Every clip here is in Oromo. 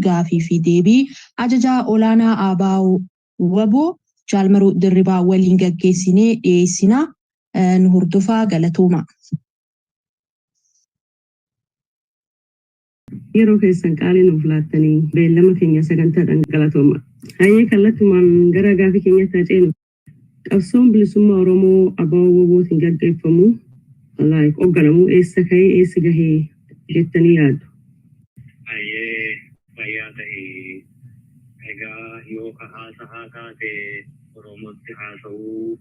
gaafii fi deebii ajajaa olaanaa ABO WBO Jaalmaruu Dirribaa waliin gaggeessinee dhiyeessina. Nu hordofaa galatooma. Yeroo keessan qaalii nuuf laattanii beellama keenya sagantaadhaan galatooma. Hayyee kallattumaan gara gaafii keenyatti ceenu. Qabsoon bilisummaa Oromoo ABO WBOtiin gaggeeffamu hogganamu eessa ka'ee eessa gahee jettanii yaaddu? Hayyee fayyaa ta'e egaa yoo haasaa taate Oromootti haasa'uu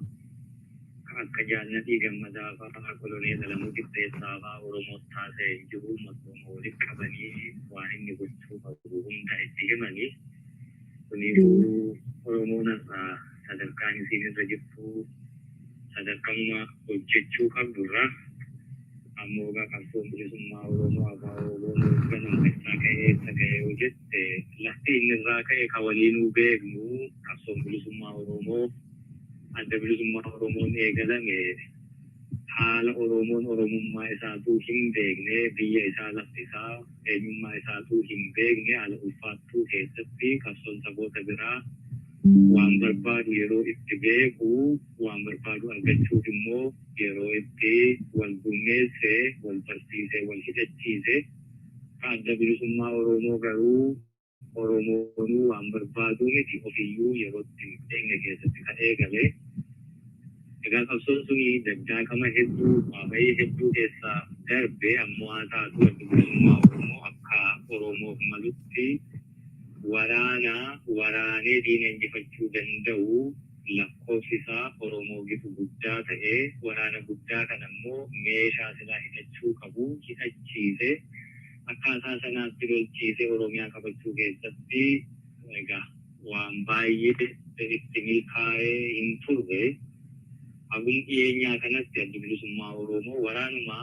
akka jaannati gammadaa fa'aa kolonee salamuu qixxeessaa fa'aa Oromootti taasee jiru Oromoo walitti qabanii waan inni gochuu qabu hunda itti himanii kuniifuu Oromoon sadarkaan isiin irra jirtu sadarkaa hojjechuu qabdurra ammoo qabsoon bilisummaa Oromoo ABO WBO ganama isaa ka'ee hojjette lafti inni irraa ka'e ka waliinuu beeknu qabsoon bilisummaa Oromoo adda bilisummaa Oromoon eegalame haala Oromoon Oromummaa isaatuu hin beekne biyya isaa lafti isaa eenyummaa isaatuu hin beekne haala ulfaattuu keessatti qabsoon saboota biraa waan barbaadu yeroo itti beeku waan barbaadu argachuuf immoo yeroo itti wal gummeesse wal barsiise wal hidhachiise adda bilisummaa Oromoo garuu Oromoon waan barbaadu miti ofiyyuu yeroo itti beekne keessatti kan eegale egaa qabsoon suni daddaaqama hedduu waa'ee hedduu keessaa darbe ammoo haa taatu adda bilisummaa Oromoo akka Oromoof malutti waraanee diina injifachuu danda'u lakkoofsi isaa Oromoo gitu guddaa ta'ee waraana guddaa kan ammoo meeshaa silaa hidhachuu qabu hidhachiise akkaataa sanaatti lolchiise Oromiyaa qabachuu keessatti egaa waan baay'ee itti milkaa'ee hin turre hagun dhiyeenyaa kanatti adda bilisummaa Oromoo waraanuma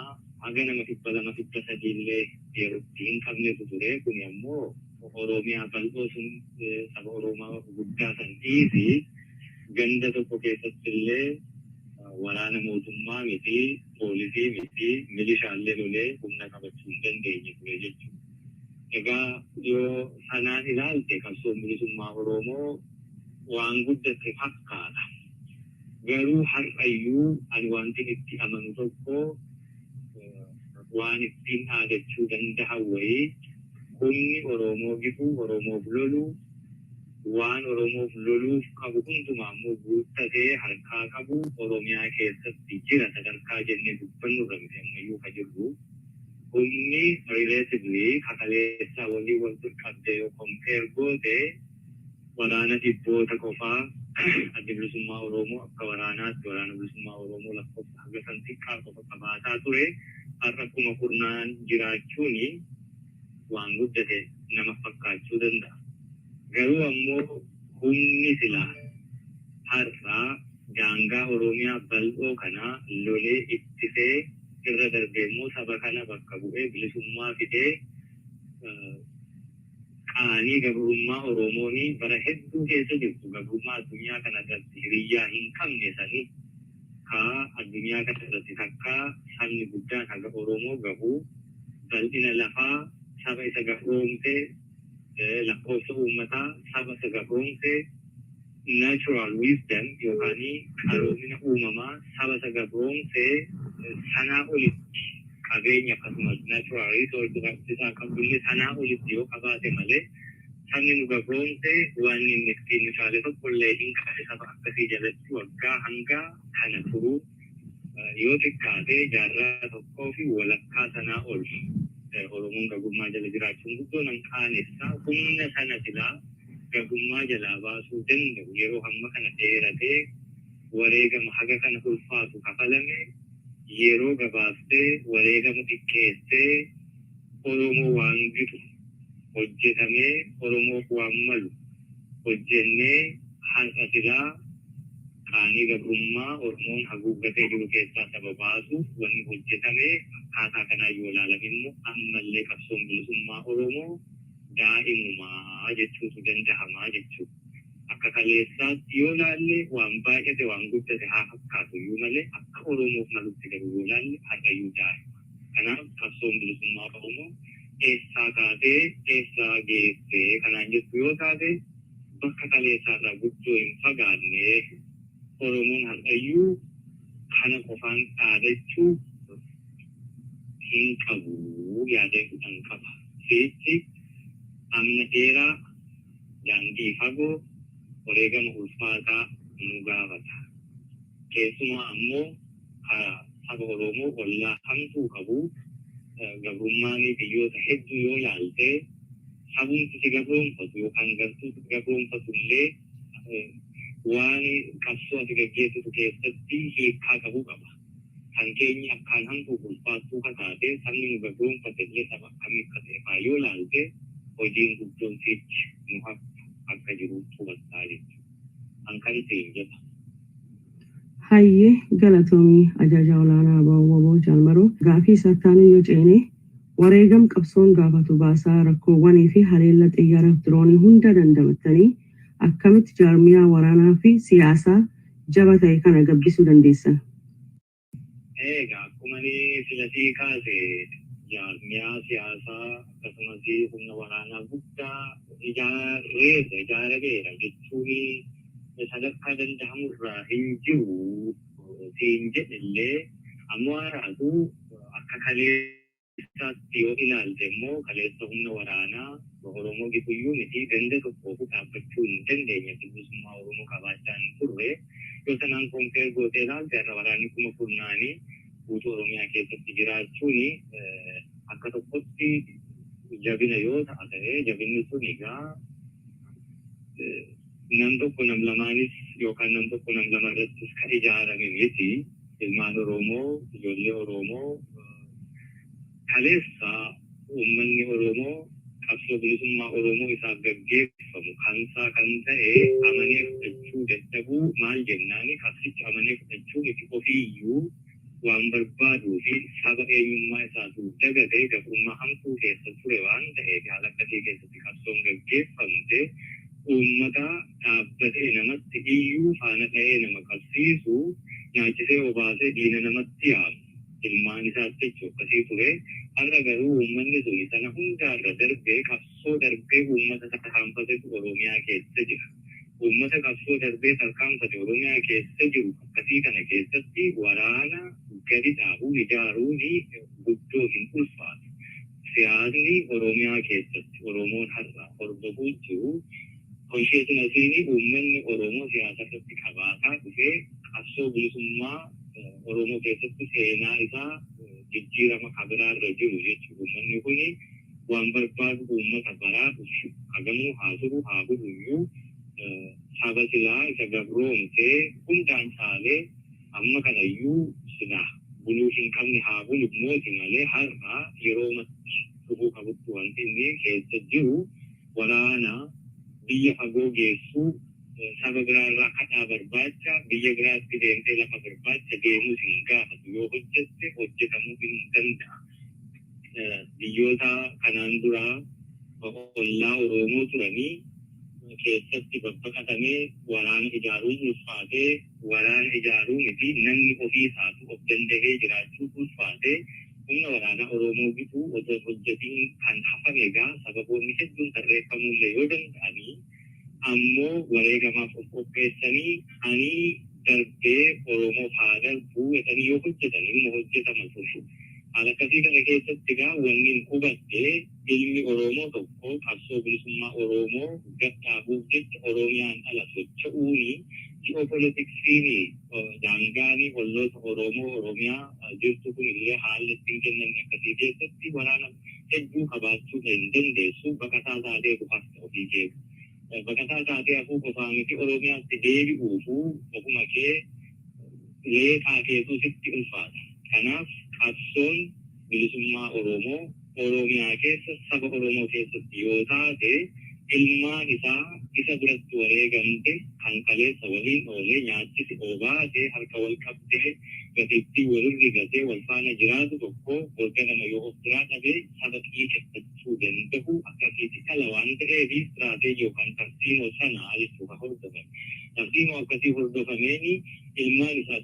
haga nama 200 illee yerootti hin qabnetu ture kun ammoo Oromiyaa bal'oo sun saba Oromoo guddaa san dhiisi ganda tokko keessatti illee waraana mootummaa miti poolisii miti milishaallee lolee humna qabachuu hin dandeenye ture jechuudha. Egaa yoo sanaan ilaalte qabsoon bilisummaa Oromoo waan guddate fakkaata. Garuu har'ayyuu ani wanti itti amanu tokko waan ittiin dhaadachuu danda'a wayii humni Oromoo gifu Oromoof lolu waan Oromoof loluuf qabu hundumaa ammoo guuttatee harkaa qabu Oromiyaa keessatti jira sadarkaa jennee dubbannu irra miti ammayyuu ka jirru humni relatively kakaleessaa walii wal qabdee yoo compare goote waraana dhibboota qofaa adda bilisummaa Oromoo akka waraanaatti waraana bilisummaa Oromoo lakkoofsa haga san xiqqaa qofa qabaataa ture har'a kuma kurnaan jiraachuuni waan guddate nama fakkaachuu danda'a. Garuu ammoo humni silaa har'aa daangaa Oromiyaa bal'oo kana lolee ittisee irra darbee immoo saba kana bakka bu'ee bilisummaa fidee qaanii gabrummaa Oromoonii bara hedduu keessa jirtu gabrummaa addunyaa kana irratti hiriyyaa hin qabne sanii addunyaa kana irratti takka sabni guddaan haga Oromoo gahu bal'ina lafaa saba isa gabroomse lakkoofsa uummataa saba isa gabroomse natural wisdom yookaan qaroomina uumamaa saba isa gabroomse sanaa olitti qabeenya akkasumas natural resources isaa qabdullee sanaa olitti yoo qabaate malee sabni nu gabroomse waan inni ittiin meeshaalee tokkollee hin qabe saba akkasii jalatti waggaa hanga kana turuu yoo xiqqaate jaarraa tokkoo fi walakkaa sanaa ol Oromoon gabummaa jala jiraachuun guddoo nan qaanessa humna sana silaa gabummaa jalaa baasuu danda'u yeroo hamma kana dheeratee wareegama haga kana ulfaatu kafalame yeroo gabaaftee wareegama xiqqeessee Oromoo waan gitu hojjetamee Oromoof waan malu hojjennee har'a silaa qaanii gabrummaa Oromoon haguuggatee jiru keessaa saba baasuuf wanni hojjetamee akkaataa kanaa yoo ilaalame immoo ammallee qabsoon bilisummaa Oromoo daa'imumaa jechuutu danda'amaa jechuudha. Akka kaleessaatti yoo ilaalle waan baay'ate waan guddate haa fakkaatu iyyuu malee akka Oromoof malutti garuu yoo ilaalle har'ayyuu daa'ima. Kanaaf qabsoon bilisummaa Oromoo eessaa kaatee eessaa geessee kanaan jettu yoo taate bakka kaleessaarraa guddoo hin fagaanne Oromoon har'ayyuu kana qofaan dhaadachuu hin qabu yaada kan qaba. Seetti amna dheeraa daandii fagoo wareegama ulfaataa nu gaafata. Keessumaa ammoo saba Oromoo ollaa hamtuu qabu gabrummaan biyyoota hedduu yoo ilaalte sabumti si gabroonfatu yookaan gartuu si gabroonfatu illee waan qabsoo ati gaggeessitu keessatti hiikaa qabuu qaba. Kan keenya akkaan hamtuuf ulfaattuu kataate sabni nu gabroonfate illee saba akkamii akka ta'e yoo ilaalte hojiin guddoon sichi nu haftu akka jiru hubattaa jechuudha. Kan ta'e jedha. Hayyee galatoomii ajajaa olaanaa Abaaboo Waboo Jaalmaroo gaafii sattaanii yoo ceene wareegam qabsoon gaafatu baasaa rakkoowwanii fi haleella xiyyaaraaf diroonii hunda dandamattanii akkamitti jaarmiyaa waraanaa fi siyaasaa jaba ta'e kana gabbisuu dandeessan? Egaa akkuma filatii kaase jaarmiyaa siyaasaa akkasumas humna waraanaa guddaa ijaarameera jechuun sadarkaa danda'amurraa hin jiru siin jedhillee ammoo haaraatu akka kaleessaatti yoo ilaalte immoo kaleessa humna waraanaa Oromoo gidduuyyuu miti ganda tokkoof dhaabbachuu hin dandeenye bilisummaa Oromoo qabaachaa hin turre yoo sanaan kompeer gootee ilaalte har'a waraanni kuma kurnaanii guutuu Oromiyaa keessatti jiraachuun akka tokkotti jabina yoo ta'a ta'e jabinni sun egaa nam tokko nam lamaanis yookaan nam tokko nam lama irrattis kan ijaarame miti ilmaan Oromoo ijoollee Oromoo kaleessa uummanni Oromoo qabsoo bilisummaa Oromoo isaaf gaggeeffamu kansaa kan ta'e amanee fudhachuu dadhabuu maal jennaani qabsichi amanee fudhachuu miti ofiiyyuu waan barbaaduu fi saba eenyummaa isaatu dagatee gabrummaa hamtuu keessa ture waan ta'eef haala akkasii keessatti qabsoon gaggeeffamte uummata dhaabbatee namatti iyyuu faana ta'ee nama qabsiisu nyaachisee obaasee diina namatti yaamu ilmaan isaatti jechuun akkasii ture. Har'a garuu uummanni sun sana hundaarra darbee qabsoo darbee uummata tarkaanfatetu Oromiyaa keessa jira. Uummata qabsoo darbee tarkaanfate Oromiyaa keessa jiru akkasii kana keessatti waraana gadi dhaabuu ijaaruun guddoo hin ulfaatu. Siyaasni Oromiyaa keessatti Oromoon har'a hordofuu jiru konsheetinasiin uummanni Oromoo siyaasa irratti qabaataa dhufee qabsoo bilisummaa Oromoo keessatti seenaa isaa jijjiirama kabiraa irra jiru jechuudha. Uummanni kun waan barbaadu uummata baraa dhufu hagamuu haa turu haa buluyyuu saba silaa isa gabroomsee hundaan saalee amma kanayyuu silaa buluu hin qabne haa bulu mooti malee har'a yeroo matti dhufuu qabutti wanti inni keessa jiru waraana biyya fagoo geessuu saba biraarraa kadhaa barbaacha biyya biraatti deemtee lafa barbaacha deemuus hin gaafatu yoo hojjette hojjetamuu hin danda'a. Biyyoota kanaan duraa ollaa Oromoo turanii keessatti babbaqatamee waraana ijaaruun ulfaatee waraana ijaaruu miti namni ofii isaatu of danda'ee jiraachuu ulfaatee humna waraanaa Oromoo bituu otoo hojjetiin kan hafame egaa sababoonni hedduun tarreeffamullee yoo danda'anii ammoo wareegamaaf of qopheessanii ani darbee Oromoof haa darbuu jedhanii yoo hojjetan immoo hojjetama ture. Haala akkasii kana keessatti egaa wanni hubadhe ilmi Oromoo tokko qabsoo bilisummaa Oromoo gadhaabuuf jecha Oromiyaan ala socho'uuni ji'oopolitiksiin daangaanii olloota Oromoo Oromiyaa jirtu kun illee haalli ittiin kennamne akkasii keessatti waraana hedduu qabaachuu hin dandeessu baqataa taatee qofaas ofii keessa. Baqataa taatee hafuu qofaa miti Oromiyaatti deebi'uufuu ofuma kee leeqaa keessuu sitti ulfaata. Kanaaf qabsoon bilisummaa Oromoo Oromiyaa keessa saba Oromoo keessatti yoo taate ilmaan isaa isa biratti wareegamte kan kaleessa waliin oolee nyaachisi obaatee harka wal qabdee gatiittii walirri gatee wal faana jiraatu tokko hoogganama yoo of biraa dhabee saba dhiyeeffachuu danda'u akkasitti dhala waan ta'eef istiraateejii yookaan tartiiboo sanaa jechuudha hordofame. Tartiiboo akkasii hordofameeni ilmaan isaa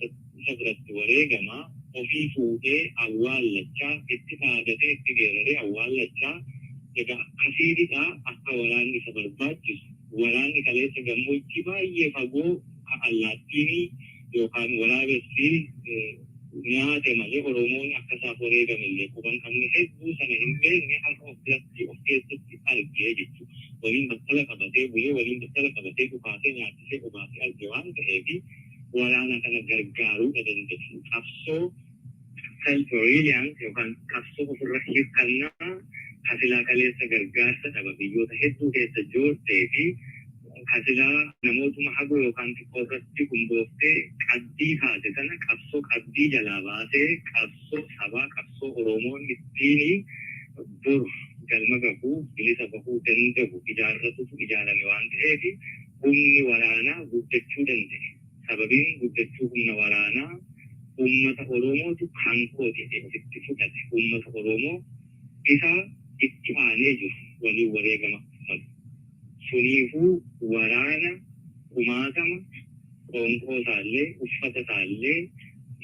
biratti wareegama ofii fuudhee awwaallachaa itti saadatee itti geeraree awwaallachaa egaa akkasiidha akka waraanni isa barbaachisu. Waraanni kaleessa gammoojjii baay'ee fagoo allaattiin yookaan waraabessi nyaate malee Oromoon akka isaaf wareegamellee quban qabne hedduu sana hin beekne har'a of keessatti argee jechuudha. Waliin battala qabatee bulee waliin battala qabatee dhufaatee nyaachisee dhufaatee arge waan ta'eef waraana kana gargaaruu dandeessu. Qabsoo self-reliance yookaan qabsoo ofirra hirkannaa hasilaa kaleessa gargaarsa dhaba biyyoota hedduu keessa joortee fi hasilaa namootuma hagoo yookaan xiqqoo irratti hundooftee qabdii taate sana qabsoo qabdii jalaa baasee qabsoo sabaa qabsoo Oromoon ittiin bor galma gahuu bilisa bahuu danda'u ijaarratutu ijaarame waan ta'eef humni waraanaa guddachuu danda'e. Sababiin guddachuu humna waraanaa ummata Oromootu kan kooti itti fudhate. Ummata Oromoo isa itti aanee jiru waliin wareegama malu. Suniifuu waraana kumaatama qoonqoo isaallee uffata isaallee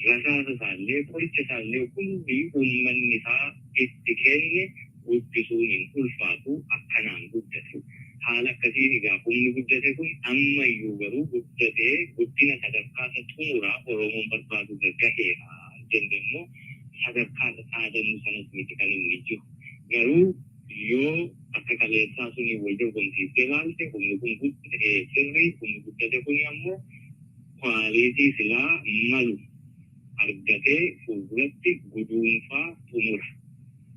rasaasa isaallee qoricha isaallee hundi uummanni isaa itti kenne guddisuun hin ulfaatu akkanaan guddatu. Haala akkasiin egaa humni guddate kun ammayyuu garuu guddatee guddina sadarkaa isa xumuraa Oromoon barbaadu irra gaheera jennee immoo sadarkaa saadannuu sanas miti kan inni jiru. Garuu yoo akka kaleessaa sunii wal dorgomsiisee ilaalte humni kun guddate sirrii humni guddate kun ammoo kwaaliitii silaa malu argatee fuulduratti guduunfaa xumura.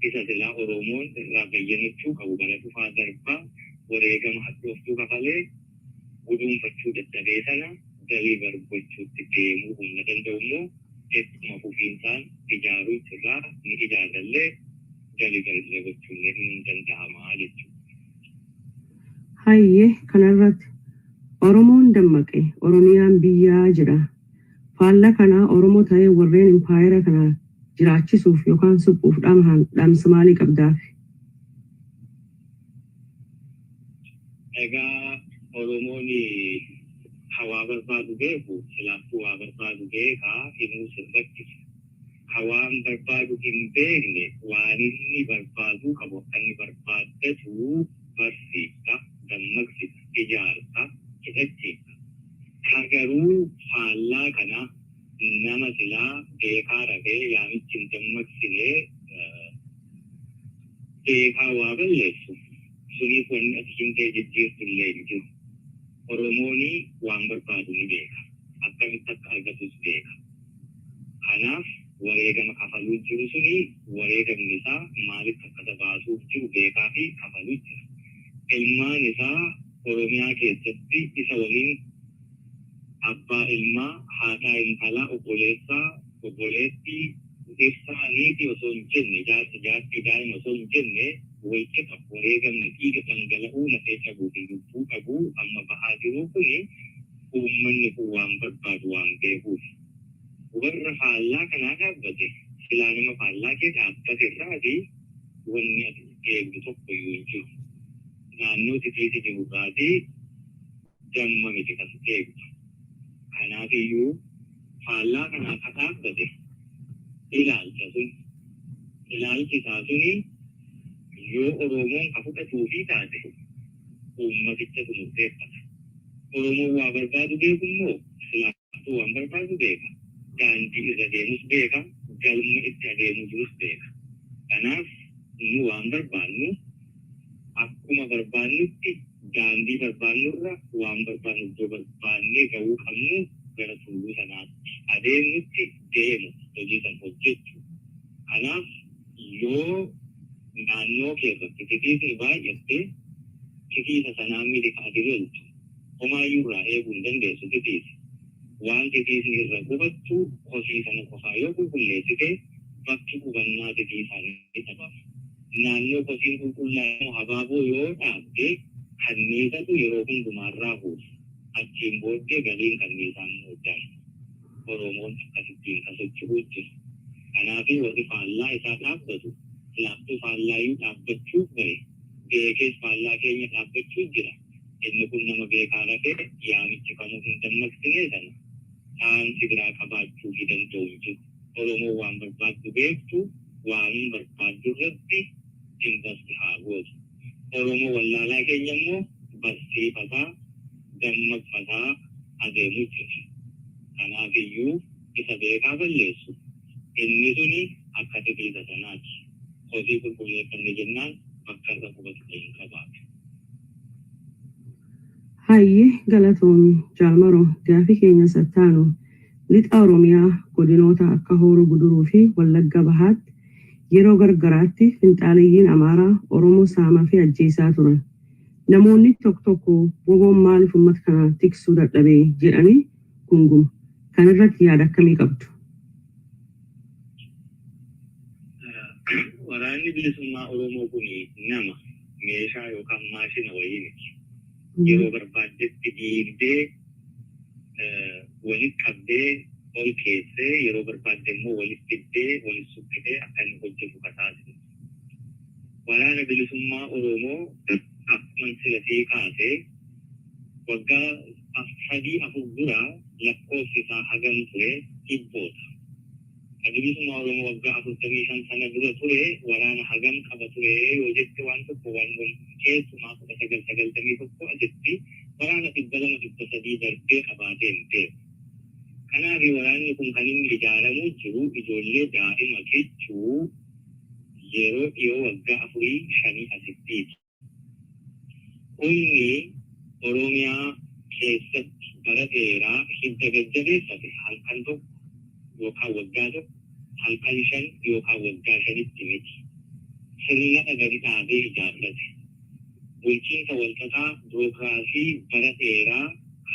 Isa silaa Oromoon irraa bayyanachuu qabu bara dhufaa darbaa wareegama hadhooftuu kafalee guduunfachuu dadhabee sana galii barbachuutti deemuu humna danda'u immoo ittuma fufiinsaan ijaaruu irraa ni ijaarallee galii galillee gochuun hin danda'amaa jechuudha. Hayyee kanarratti Oromoon dammaqe Oromiyaan biyyaa jedha. Faallaa kana Oromoo ta'ee warreen impaayera kana jiraachisuuf yookaan suphuuf dhaamsa maalii qabdaaf? Egaa Oromoon hawaa barbaadu beeku silaaftuu waa barbaadu beekaa himuu sirrachiisa. Hawaan barbaadu hin beekne waan inni barbaadu qabu akka inni barbaaddatu barsiisa, dammaqsiisa, ijaarsa, hidhachiisa. Garuu faallaa kana nama silaa beekaa rafee yaamichi hin dammaqsinee beekaa waa balleessu. Suniif wanni ati hin ta'e jijjiirtu illee hin jiru. Oromoon waan barbaadu ni beeka. Akkamitti akka argatus beeka. Kanaaf wareegama kafaluu jiru suni wareegamni isaa maaliif akka baasuuf jiru beekaa fi kafaluu jira. Ilmaan isaa Oromiyaa keessatti isa waliin abbaa ilmaa, haadhaa intalaa, obboleessaa, obboleettii, ibsaa niitii osoo hin jenne, jaartii daa'ima osoo hin jenne walqixa wareegamni dhiiga dhangala'uu lafee cabuu fi lubbuu qabuu amma bahaa jiru kuni uummanni kun waan barbaadu waan beekuuf. Warra faallaa kanaa dhaabbate silaa nama faallaa kee dhaabbate irraati wanni ati eegdu tokko iyyuu hin jiru. Naannoo titiisi jiru irraati damma miti kas eegdu. Kanaaf iyyuu faallaa kanaa ka dhaabbate ilaalcha sun ilaalchi isaa suni yoo Oromoon ka fudhatuu fi taate uummaticha murteeffata. Oromoon waa barbaadu beeku immoo silaaftuu waan barbaadu beeka. Daandii irra deemus beeka, galma itti adeemu jirus beeka. Kanaaf nu waan barbaannu akkuma barbaannutti daandii barbaannurra waan barbaannu iddoo barbaannee gahuu qabnu gara tulluu sanaatti adeemnutti deemu hojii san hojjechu. Kanaaf yoo naannoo keessatti titiisni baay'atte titiisa sanaan miliqaati loltu homaayyuu irraa eeguu hin dandeessu titiisa. Waan titiisni irra qubattu hosii sana qofaa yoo qulqulleessite bakki qubannaa titiisaa ni ta'a. Naannoo hosiin qulqullaa'u habaaboo yoo dhaabde kanniisatu yeroo hundumaarraa buusa. Achiin booddee galiin kanniisaan hojjaa. Oromoon akkasittiin kan socho'uu jiru. Kanaaf warri faallaa isaa dhaabbatu silaaftuu faallaayyuu dhaabbachuuf bare beekees faallaa keenya dhaabbachuuf jira. Inni kun nama beekaa rafee yaamichi kamuu hin dammaqsinee sana dhaamsi biraa qabaachuu fi danda'u jiru. Oromoo waan barbaaddu beektu waan barbaaddu irratti investi haa gootu. Oromoo wallaalaa keenya immoo barsiifataa dammaqfataa adeemuu jira. Kanaafiyyuu isa beekaa balleessu. Inni suni akka tikiisa sanaati. Hojii qulqulleeffanne jennaan bakka irra qubatu hin qabaatu. Hayyee galatoomii jaalmaroo gaafii keenya sattaanu lixa Oromiyaa godinoota akka Hooroo Guduruu fi Wallagga Bahaatti yeroo gargaraatti finxaaliyyiin Amaaraa Oromoo saamaa fi ajjeesaa turan. Namoonni tokko woboon maaliif uummata kana tiksuu dadhabee jedhanii gunguma. Kan irratti yaada akkamii qabdu? Waraanni bilisummaa Oromoo kun nama meeshaa yookaan maashina wayii miti. Yeroo barbaadetti diigdee walitti qabdee ol keessee yeroo barbaadde immoo walitti fiddee walitti sukkitee akka inni hojjetu taasisu. Waraana bilisummaa Oromoo akkuma silatii kaasee waggaa 3-4 dura lakkoofsi isaa hagam ture dhibboota. Bilisummaa Oromoo waggaa 45 sana dura ture waraana hagam qaba ture yoo jette waan tokko waan keessumaa 1991 asitti waraana 200-300 darbee qabaatee hin ta'e. Kanaaf waraanni kun kan inni ijaaramuu jiru ijoollee daa'ima jechuu yeroo dhiyoo waggaa 4-5 asittiiti. Humni Oromiyaa keessatti bara dheeraa hidda gajjabeeffate halkan tokko yookaan waggaa tokko halkan 5 yookaan waggaa 5tti miti. Sirna dhagadi dhaabee ijaarrate. Bulchiinsa walxaxaa diimokiraasii bara dheeraa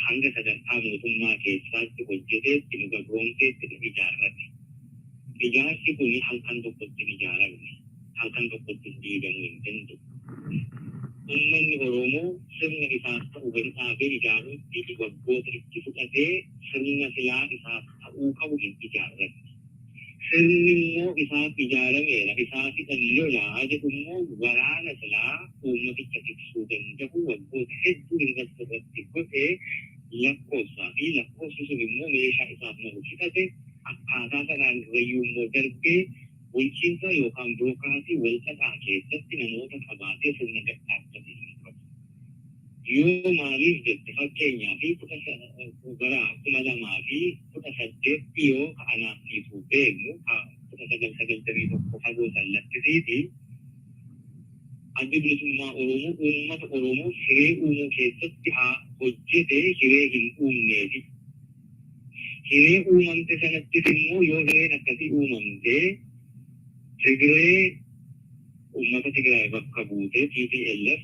hanga sadarkaa mootummaa keessaatti hojjeteetti nu gabroomseetti ijaarrate. Ijaarsi kun halkan tokkotti ijaaramne. Halkan tokkotti diigamuu hin danda'u. Uummanni Oromoo sirna isaaf ta'u gadi dhaabee ijaaruutti waggoota itti fudhatee sirna silaa isaaf ta'uu qabu hin ijaarrate. Sirni immoo isaaf ijaarameera. Isaaf lolaa jedhu immoo waraana silaa uummaticha tiksuu danda'u waggoota hedduu irratti godhee lakkoofsaa fi lakkoofsi sun immoo meeshaa isaaf malu fixate akkaataa sanaan irrayyuu immoo darbee bulchiinsa yookaan diimokiraasii walxaxaa keessatti namoota qabaatee sirna gadhaabbate hin qabu. Yoo maaliif jette fakkeenyaa fi bara 2018 yoo ka'anaaf dhiisuu beeknu 1991 fagoo sallattisiiti addi bilisummaa Oromoo uummata Oromoo hiree uumuu keessatti haa hojjete hiree hin uumneefi. Hiree uumamte sanattis immoo yoo hireen akkasii uumamtee Tigiree uummata Tigraay bakka buutee TPLF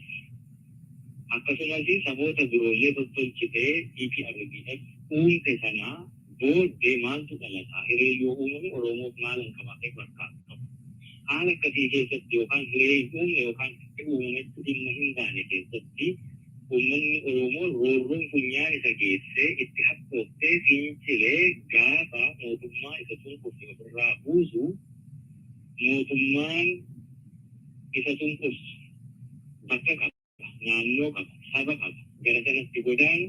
akkasumas saboota biroollee tottolchitee EPRDF uumte sanaa booddee maaltu dhalataa hiree yoo uumame Oromoof maalan qabaatee barbaadu. Haala akkasii keessatti yookaan hiree hin uumne yookaan uumametti dhimma hin baane keessatti uummanni Oromoo roorroon funyaan isa geessee itti hattooftee fincilee gaafa mootummaa isa sun ofirraa buusu mootummaan isa sun bakka qaba, naannoo qaba, saba qaba, gara sanatti godaan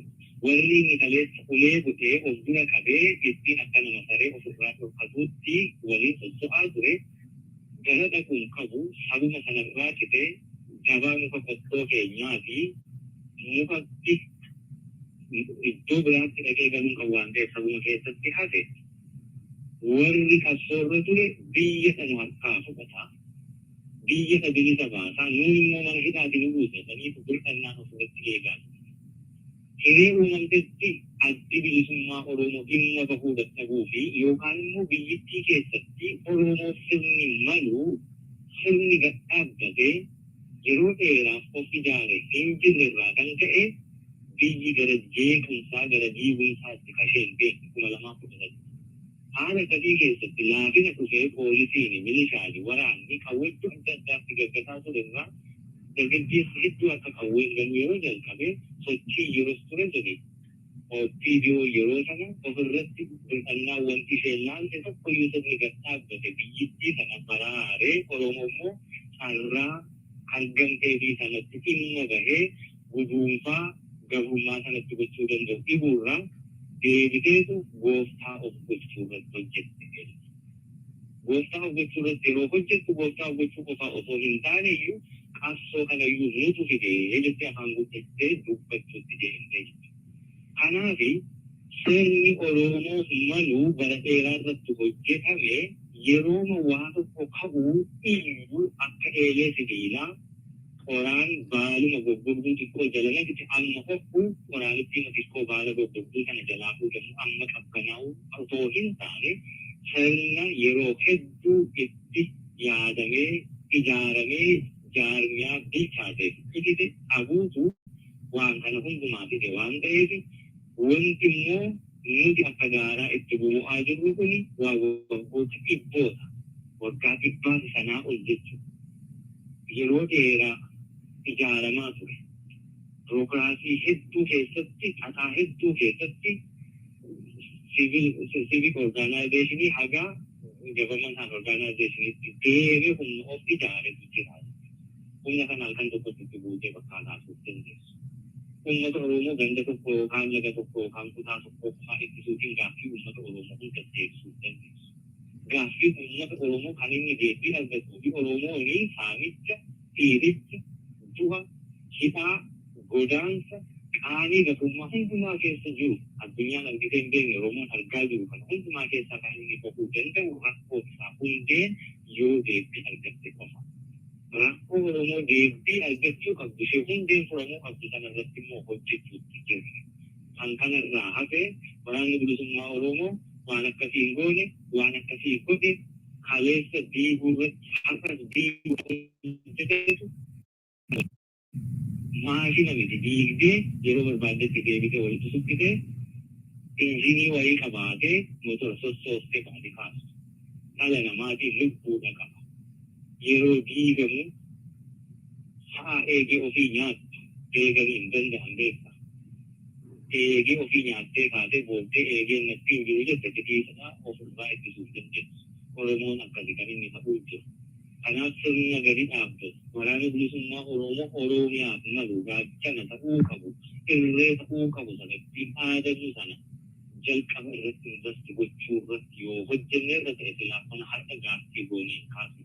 warri inni kaleessa ulee butee of dura qabee ittiin akka nama saree ofirraa dhorkatuutti waliin socho'aa ture. Gara dhaquun qabu sabuma sanarraa citee gabaa muka qottoo keenyaa fi mukatti iddoo biraatti dhaqee galuun qabu waan ta'eef sabuma keessatti hafe. Warri qabsoorra ture biyya sana harkaa fudhataa. Biyya sana bilisa baasaa nuun immoo mana hidhaatiin buusetanii birqannaan ofirratti eegaa. Hiree uumamtetti addi bilisummaa Oromoo dhimma bahuu dadhabuu fi yookaan immoo biyyittii keessatti Oromoo sirni malu sirni gadhaabbatee yeroo dheeraaf of ijaare hin jirrerraa kan ta'e biyyi gara jeequmsaa gara diigumsaatti kasheen beeku 2018. Haala akkasii keessatti laafina dhufee poolisiin milishaani waraanni qawweetti adda addaatti gaggataa turerraa dargaggeessi hedduu akka qawween galu yeroo jalqabe sochii yeroo ture jedhe viidiyoo yeroo sana ofirratti birqannaa wanti isheen laalte tokkoyyuu sirni gadhaabbate biyyittii sana baraaree Oromoo immoo carraa argamtee fi sanatti dhimma bahee guduunfaa gabrummaa sanatti gochuu danda'u dhibuurraa deebiteetu gooftaa of gochuu irratti hojjette. gooftaa hojjechuu irratti yeroo hojjettu gooftaa hojjechuu qofaa osoo hin taane iyyuu qabsoo kana iyyuu nutu fide jettee afaan guuttattee dubbachuutti deemtee jirti. Kanaaf sirni Oromoo maluu bara dheeraa irratti hojjetame yeroo waa tokko qabu iyyuu akka eelee sibiilaa qoraan baaluma goggogduu xiqqoo jalanatti amma hokku qoraanitti xiqqoo baala goggogduu kana jalaa fuudhamu amma qabbanaa'u osoo hin taane sirna yeroo hedduu itti yaadamee ijaaramee jaarmiyaa bilchaateef itite abuutu waan kana hundumaa fide waan ta'eef wanti immoo nuti akka gaaraa itti bu'aa jirru kun waa waggoota dhibboota waggaa dhibbaati sanaa ol jechuudha. Yeroo dheeraa ijaaramaa ture. Birookiraasii hedduu keessatti, xaxaa hedduu keessatti civic organizationii haga governmental organizationitti deemee humna of ijaaretu jira. Humna kanaan kan tokkotti buutee bakka laasuuf dandeessu. Uummata Oromoo ganda tokko yookaan laga tokko yookaan kutaa tokko qofaa ittisuutiin gaaffii uummata Oromoo hunda deebisuu dandeessu. Gaaffii uummata Oromoo kan inni deebii argatuu fi Oromooni saamicha, dhiiricha, du'a, hidhaa, godaansa, qaanii gatummaa hundumaa keessa jiru addunyaan argitee hin beekne Oromoon argaa jiru kana hundumaa keessaa kan inni bahuu danda'u rakkoo isaa hundeen yoo deebii argatte qofa. Rakkoo Oromoo deebii argachuu qabdu ishee hundeen furamuu qabdu sana irratti immoo hojjechuutti jirra. Kan kanarraa hafe waraanni bilisummaa Oromoo waan akkasii hin goone waan akkasii godhe kaleessa diiguu irratti har'as diiguu hojjetetu maashina miti diigdee yeroo barbaadetti deebitee walitti suqqitee injinii wayii qabaatee motora sossoostee baatee kaastu. Dhala namaatiin lubbuudha qaba. Yeroo diigamu sa'a eegee ofii nyaattu eeganii hin danda'an beekta. Eegee ofii nyaattee kaatee booddee eegeen natti hin jiru jette titiisaa ofirraa ittisuuf dandeessu. Oromoon akkasii kan inni ta'uu jiru. Kanaaf sirna gadi dhaabbatu waraana bilisummaa Oromoo Oromiyaaf malu gaachana ta'uu qabu irree ta'uu qabu sanatti aadamu sana jalqaba irratti investi gochuu irratti yoo hojjenne irra ta'e silaa kana har'a gaaffii goonee kaasne